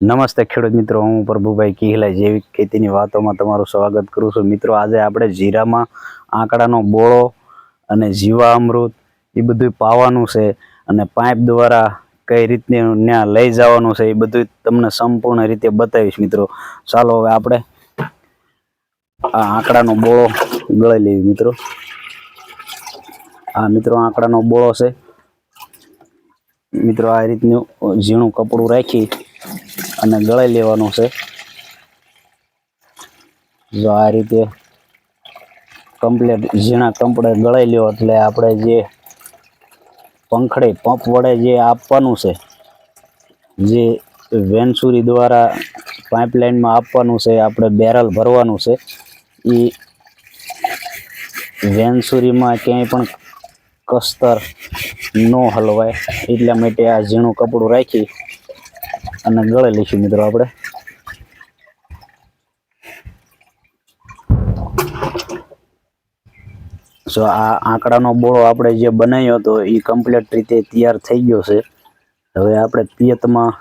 નમસ્તે ખેડૂત મિત્રો, હું પ્રભુભાઈ કિહલાઈ જૈવિક ખેતીની વાતોમાં તમારું સ્વાગત કરું છું. મિત્રો, આજે આપણે જીરામાં આંકડાનો બોળો અને જીવામૃત એ બધું પાવાનું છે અને પાઇપ દ્વારા કઈ રીતને ત્યાં લઈ જવાનું છે એ બધું તમને સંપૂર્ણ રીતે બતાવીશ. મિત્રો, ચાલો હવે આપણે આ આંકડાનો બોળો ગળી લેવી. મિત્રો, આ આંકડાનો બોળો છે. મિત્રો, આ રીતનું ઝીણું કપડું રાખી અને ગળાઈ લેવાનું છે. જો આ રીતે કમ્પ્લીટ ઝીણા કપડે ગળાઈ લેવો એટલે આપણે જે પંખડે પંપ વડે જે આપવાનું છે, જે વેનસુરી દ્વારા પાઇપલાઇનમાં આપવાનું છે, આપણે બેરલ ભરવાનું છે. એ વેનસુરીમાં ક્યાંય પણ કસ્તર ન હલવાય એટલા માટે આ ઝીણું કપડું રાખી અને ગળે લઈશું. મિત્રો, આપણે જો આ આંકડાનો બોળો આપણે જે બનાવ્યો હતો એ કમ્પ્લીટ રીતે તૈયાર થઈ ગયો છે. હવે આપણે પિયતમાં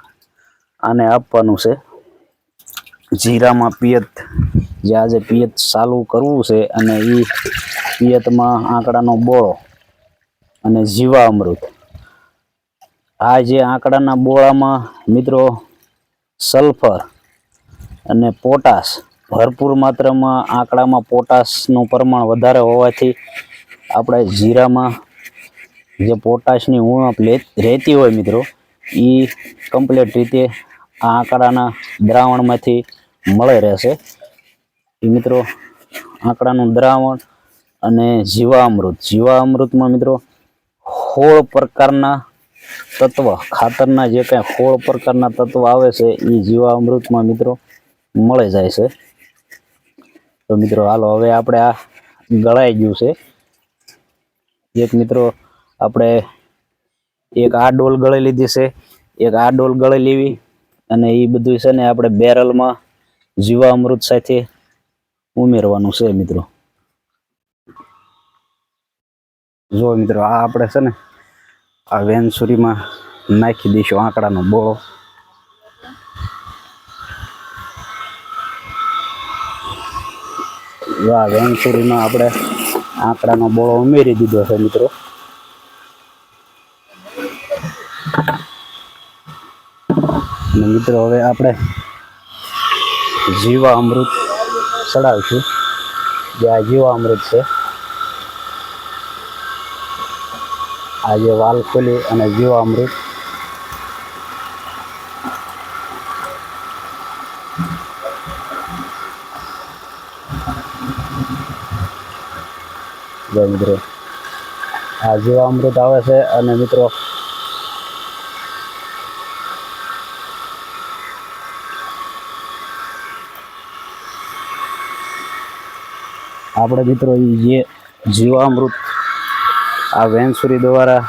આને આપવાનું છે. જીરામાં પિયત જે આજે પિયત ચાલુ કરવું છે અને એ પિયતમાં આંકડાનો બોળો અને જીવામૃત. આ જે આંકડાના બોળામાં મિત્રો સલ્ફર અને પોટાશ ભરપૂર માત્રામાં, આંકડામાં પોટાશનું પ્રમાણ વધારે હોવાથી આપણે જીરામાં જે પોટાશની ઉણપ રહેતી હોય મિત્રો, એ કમ્પ્લીટ રીતે આ આંકડાના દ્રાવણમાંથી મળી રહેશે. એ મિત્રો, આંકડાનું દ્રાવણ અને જીવામૃતમાં મિત્રો 16 પ્રકારના તત્વ, ખાતરના જે કાંઈ 16 પ્રકારના તત્વ આવે છે એ જીવામૃતમાં મિત્રો મળી જાય છે. તો મિત્રો, હાલો હવે આપણે આ ગળાઈ ગયું છે. એક મિત્રો આપણે એક આ ડોલ ગળી લીધી છે, એક આ ડોલ ગળી લેવી અને એ બધું છે ને આપણે બેરલમાં જીવામૃત સાથે ઉમેરવાનું છે. મિત્રો, જો મિત્રો, આ આપણે છે ને આ વેનસુરીમાં નાખી દઈશું આંકડાનો બોળો. આ વેનસુરીમાં આપણે આંકડાનો બોળો ઉમેરી દીધો છે. મિત્રો, અને મિત્રો હવે આપણે જીવામૃત ચડાવીશું. જે આ જીવામૃત છે, આ જે વાલ ખોલી અને જીવામૃત મિત્રો આ જીવામૃત આવે છે. અને મિત્રો આપણે મિત્રો જે જીવામૃત આ વેનસુરી દ્વારા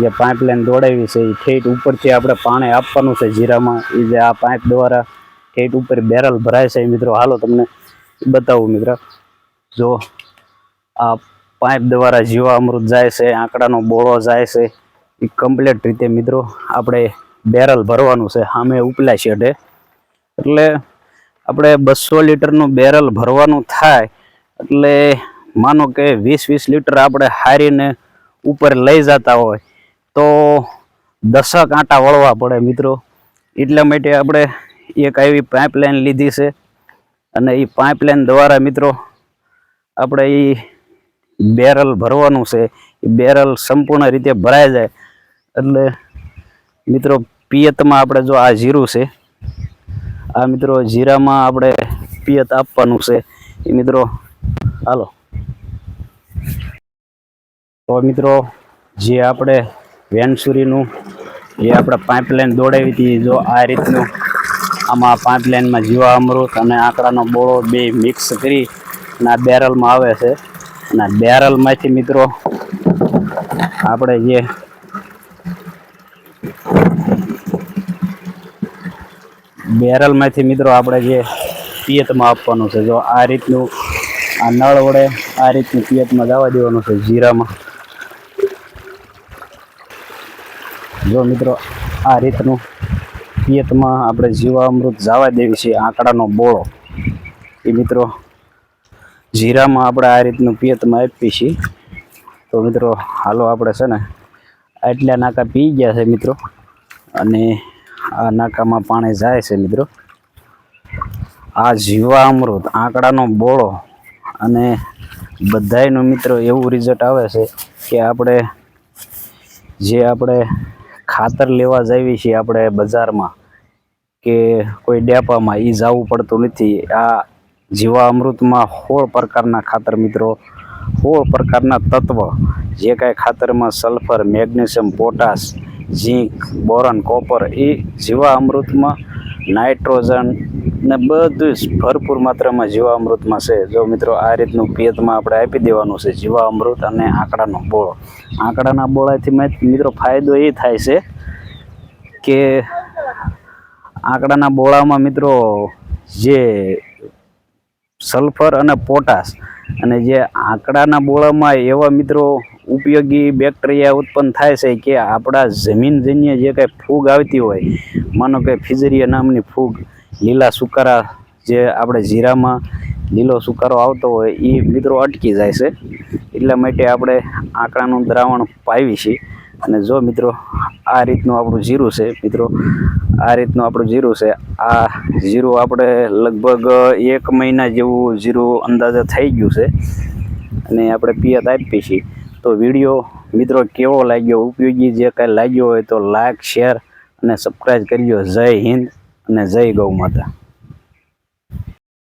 જે પાઇપલાઇન દોડાવી છે એ ઠેઠ ઉપરથી આપણે પાણી આપવાનું છે જીરામાં. એ જે આ પાઇપ દ્વારા ઠેઠ ઉપર બેરલ ભરાય છે. મિત્રો, હાલો તમને બતાવું. મિત્રો, જો આ પાઇપ દ્વારા જીવામૃત જાય છે, આંકડાનો બોળો જાય છે, એ કમ્પ્લીટ રીતે મિત્રો આપણે બેરલ ભરવાનું છે સામે ઉપલા શેડે. એટલે આપણે 200 લીટરનું બેરલ ભરવાનું થાય એટલે માનો કે 20 લીટર આપણે હારીને ઉપર લઈ જતા હોય તો 10 કાંટા વળવા પડે. મિત્રો, એટલા માટે આપણે એક આવી પાઇપલાઇન લીધી છે અને એ પાઇપલાઇન દ્વારા મિત્રો આપણે એ બેરલ ભરવાનું છે. એ બેરલ સંપૂર્ણ રીતે ભરાઈ જાય એટલે મિત્રો પિયતમાં આપણે જો આ જીરું છે, આ મિત્રો જીરામાં આપણે પિયત આપવાનું છે. એ મિત્રો હાલો, તો મિત્રો જે આપણે વેનસુરીનું જે આપણે પાઇપલાઇન દોડાવી હતી, જો આ રીતનું આમાં પાઇપલાઇનમાં જીવામૃત અને આંકડાનો બોળો બે મિક્સ કરી અને આ બેરલમાં આવે છે. અને બેરલમાંથી મિત્રો આપણે જે પિયતમાં આપવાનું છે. જો આ રીતનું આ નળ વડે આ રીતનું પિયતમાં જવા દેવાનું છે જીરામાં. જો મિત્રો, આ રીતનું પિયતમાં આપણે જીવામૃત જવા દેવી છે આંકડાનો બોળો એ મિત્રો જીરામાં આપણે આ રીતનું પિયતમાં આપીએ છીએ. તો મિત્રો હાલો આપણે છે ને આટલા નાકા પી ગયા છે મિત્રો, અને આ નાકામાં પાણી જાય છે મિત્રો. આ જીવામૃત આંકડાનો બોળો અને બધાયનું મિત્રો એવું રિઝલ્ટ આવે છે કે આપણે ખાતર લેવા જઈએ છીએ આપણે બજારમાં કે કોઈ ડેપામાં, એ જવું પડતું નથી. આ જીવામૃતમાં 16 પ્રકારના ખાતર મિત્રો, 16 પ્રકારના તત્વ, જે કાંઈ ખાતરમાં સલ્ફર, મેગ્નેશિયમ, પોટાશ, ઝીંક, બોરોન, કોપર, એ જીવામૃતમાં નાઇટ્રોજન ને બધું જ ભરપૂર માત્રામાં જીવામૃતમાં છે. જો મિત્રો આ રીતનું પિયતમાં આપણે આપી દેવાનું છે જીવામૃત અને આંકડાનો બોળો. આંકડાના બોળાથી મિત્રો ફાયદો એ થાય છે કે આંકડાના બોળામાં મિત્રો જે સલ્ફર અને પોટાશ, અને જે આંકડાના બોળામાં એવા મિત્રો ઉપયોગી બેક્ટેરિયા ઉત્પન્ન થાય છે કે આપણા જમીનજન્ય જે કાંઈ ફૂગ આવતી હોય, માનો કે ફિઝરિયા નામની ફૂગ, લીલા સુકારા, જે આપણે જીરામાં લીલો સુકારો આવતો હોય એ મિત્રો અટકી જાય છે. એટલા માટે આપણે આંકડાનું દ્રાવણ પાવી છીએ. અને જો મિત્રો આ રીતનું આપણું જીરું છે મિત્રો, આ રીતનું આપણું જીરું છે. આ જીરું આપણે લગભગ 1 મહિના જેવું જીરું અંદાજે થઈ ગયું છે, અને આપણે પિયત આપીએ છીએ. તો વિડીયો મિત્રો કેવો લાગ્યો, ઉપયોગી જે કાંઈ લાગ્યો હોય તો લાઈક, શેર અને સબસ્ક્રાઈબ કરજો. જય હિન્દ અને જય ગૌ માતા.